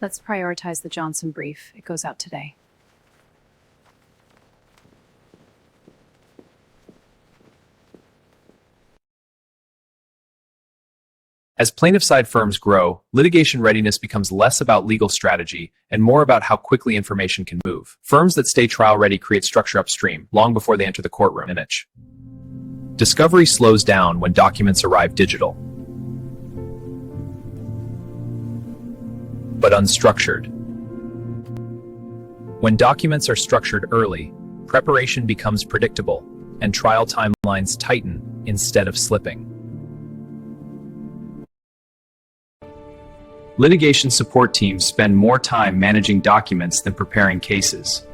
Let's prioritize the Johnson brief. It goes out today. As plaintiff-side firms grow, litigation readiness becomes less about legal strategy and more about how quickly information can move. Firms that stay trial-ready create structure upstream, long before they enter the courtroom. Discovery slows down when documents arrive digital, but unstructured. When documents are structured early, preparation becomes predictable, and trial timelines tighten instead of slipping. Litigation support teams spend more time managing documents than preparing cases.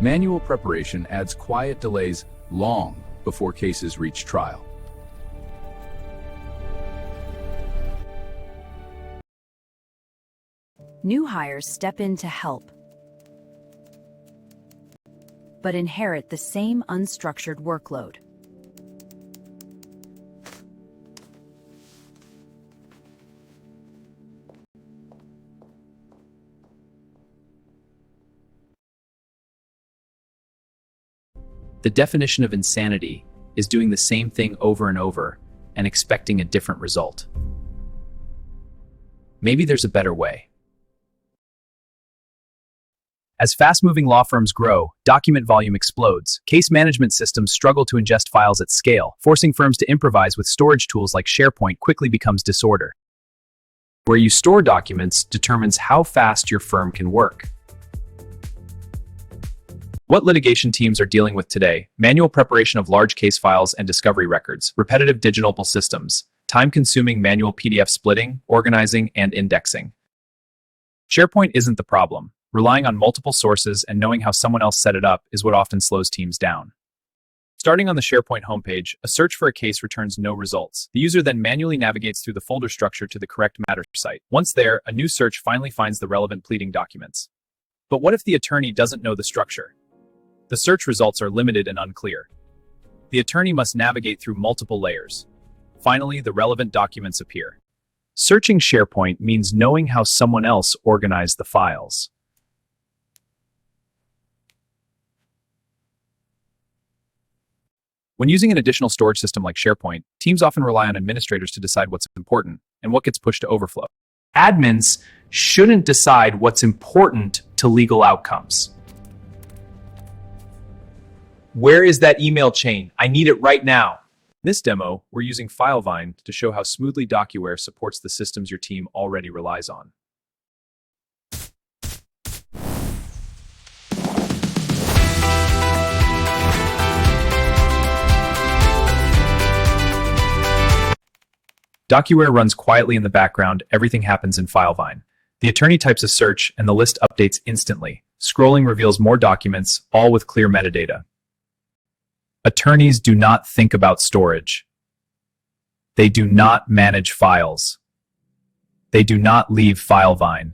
Manual preparation adds quiet delays long before cases reach trial. New hires step in to help, but inherit the same unstructured workload. The definition of insanity is doing the same thing over and over and expecting a different result. Maybe there's a better way. As fast-moving law firms grow, document volume explodes. Case management systems struggle to ingest files at scale, forcing firms to improvise with storage tools like SharePoint quickly becomes disorder. Where you store documents determines how fast your firm can work. What litigation teams are dealing with today: manual preparation of large case files and discovery records, repetitive digital systems, time-consuming manual PDF splitting, organizing, and indexing. SharePoint isn't the problem. Relying on multiple sources and knowing how someone else set it up is what often slows teams down. Starting on the SharePoint homepage, a search for a case returns no results. The user then manually navigates through the folder structure to the correct matter site. Once there, a new search finally finds the relevant pleading documents. But what if the attorney doesn't know the structure? The search results are limited and unclear. The attorney must navigate through multiple layers. Finally, the relevant documents appear. Searching SharePoint means knowing how someone else organized the files. When using an additional storage system like SharePoint, teams often rely on administrators to decide what's important and what gets pushed to overflow. Admins shouldn't decide what's important to legal outcomes. Where is that email chain? I need it right now. In this demo, we're using Filevine to show how smoothly DocuWare supports the systems your team already relies on. DocuWare runs quietly in the background. Everything happens in Filevine. The attorney types a search and the list updates instantly. Scrolling reveals more documents, all with clear metadata. Attorneys do not think about storage. They do not manage files. They do not leave Filevine.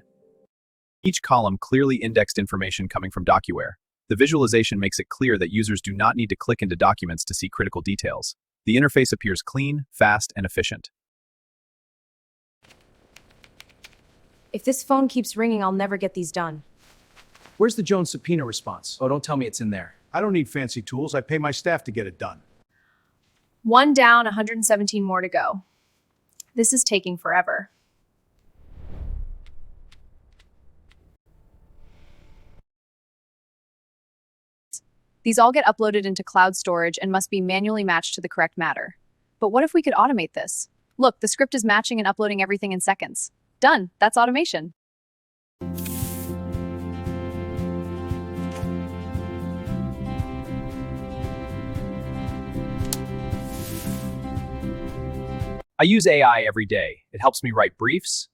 Each column clearly indexed information coming from DocuWare. The visualization makes it clear that users do not need to click into documents to see critical details. The interface appears clean, fast, and efficient. If this phone keeps ringing, I'll never get these done. Where's the Jones subpoena response? Oh, don't tell me it's in there. I don't need fancy tools. I pay my staff to get it done. 1 down, 117 more to go. This is taking forever. These all get uploaded into cloud storage and must be manually matched to the correct matter. But what if we could automate this? Look, the script is matching and uploading everything in seconds. Done. That's automation. I use AI every day. It helps me write briefs,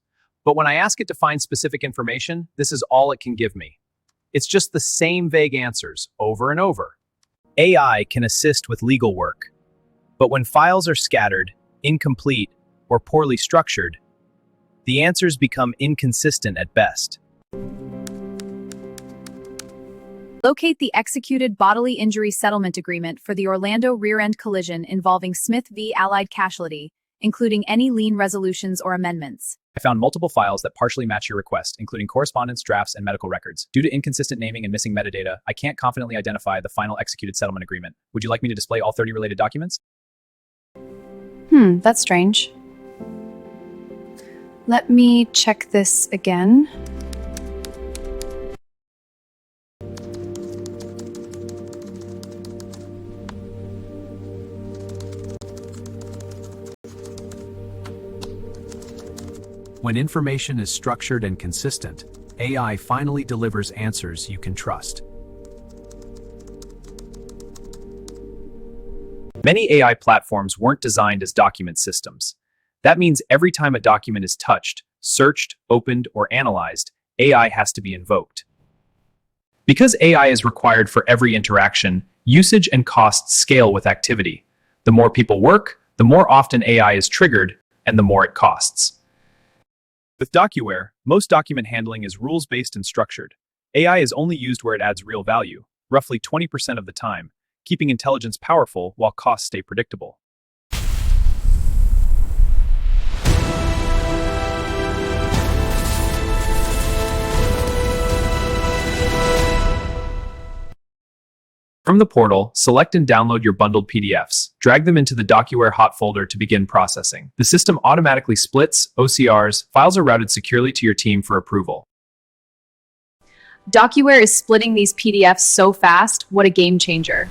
but when I ask it to find specific information, this is all it can give me. It's just the same vague answers over and over. AI can assist with legal work, but when files are scattered, incomplete, or poorly structured, the answers become inconsistent at best. Locate the executed bodily injury settlement agreement for the Orlando rear-end collision involving Smith v. Allied Casualty, including any lien resolutions or amendments. I found multiple files that partially match your request, including correspondence, drafts, and medical records. Due to inconsistent naming and missing metadata, I can't confidently identify the final executed settlement agreement. Would you like me to display all 30 related documents? That's strange. Let me check this again. When information is structured and consistent, AI finally delivers answers you can trust. Many AI platforms weren't designed as document systems. That means every time a document is touched, searched, opened, or analyzed, AI has to be invoked. Because AI is required for every interaction, usage and costs scale with activity. The more people work, the more often AI is triggered, and the more it costs. With DocuWare, most document handling is rules-based and structured. AI is only used where it adds real value, roughly 20% of the time, keeping intelligence powerful while costs stay predictable. From the portal, select and download your bundled PDFs. Drag them into the DocuWare hot folder to begin processing. The system automatically splits OCRs. Files are routed securely to your team for approval. DocuWare is splitting these PDFs so fast, what a game changer.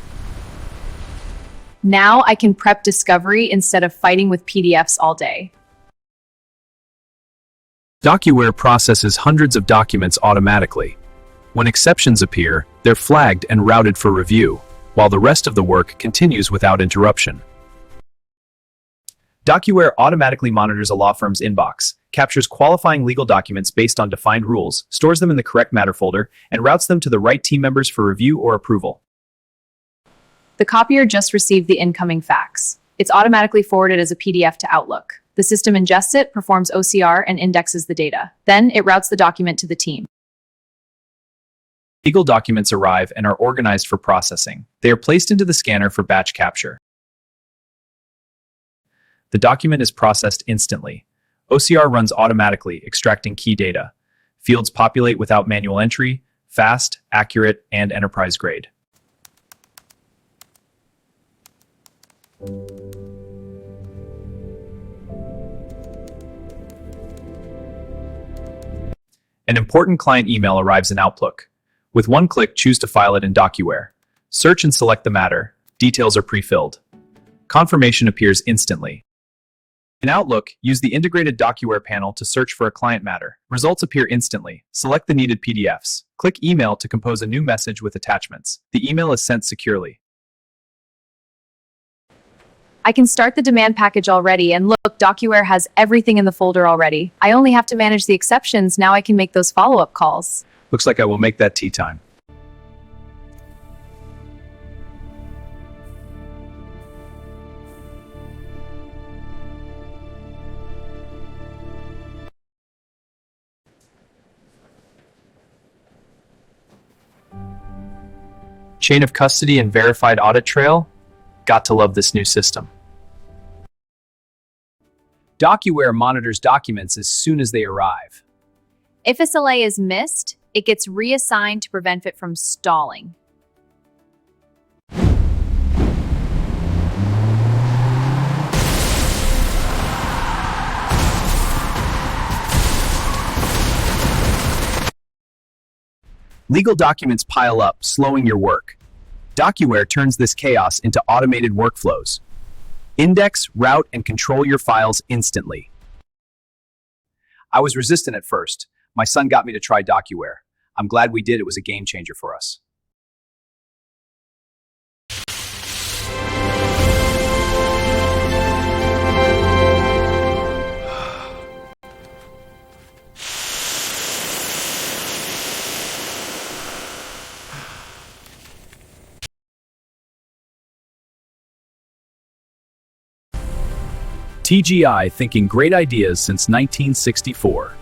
Now I can prep discovery instead of fighting with PDFs all day. DocuWare processes hundreds of documents automatically. When exceptions appear, they're flagged and routed for review, while the rest of the work continues without interruption. DocuWare automatically monitors a law firm's inbox, captures qualifying legal documents based on defined rules, stores them in the correct matter folder, and routes them to the right team members for review or approval. The copier just received the incoming fax. It's automatically forwarded as a PDF to Outlook. The system ingests it, performs OCR, and indexes the data. Then it routes the document to the team. Legal documents arrive and are organized for processing. They are placed into the scanner for batch capture. The document is processed instantly. OCR runs automatically, extracting key data. Fields populate without manual entry, fast, accurate, and enterprise grade. An important client email arrives in Outlook. With one click, choose to file it in DocuWare. Search and select the matter. Details are pre-filled. Confirmation appears instantly. In Outlook, use the integrated DocuWare panel to search for a client matter. Results appear instantly. Select the needed PDFs. Click Email to compose a new message with attachments. The email is sent securely. I can start the demand package already, and look, DocuWare has everything in the folder already. I only have to manage the exceptions. Now I can make those follow-up calls. Looks like I will make that tea time. Chain of custody and verified audit trail? Got to love this new system. DocuWare monitors documents as soon as they arrive. If a SLA is missed, it gets reassigned to prevent it from stalling. Legal documents pile up, slowing your work. DocuWare turns this chaos into automated workflows. Index, route, and control your files instantly. I was resistant at first. My son got me to try DocuWare. I'm glad we did. It was a game changer for us. TGI, thinking great ideas since 1964.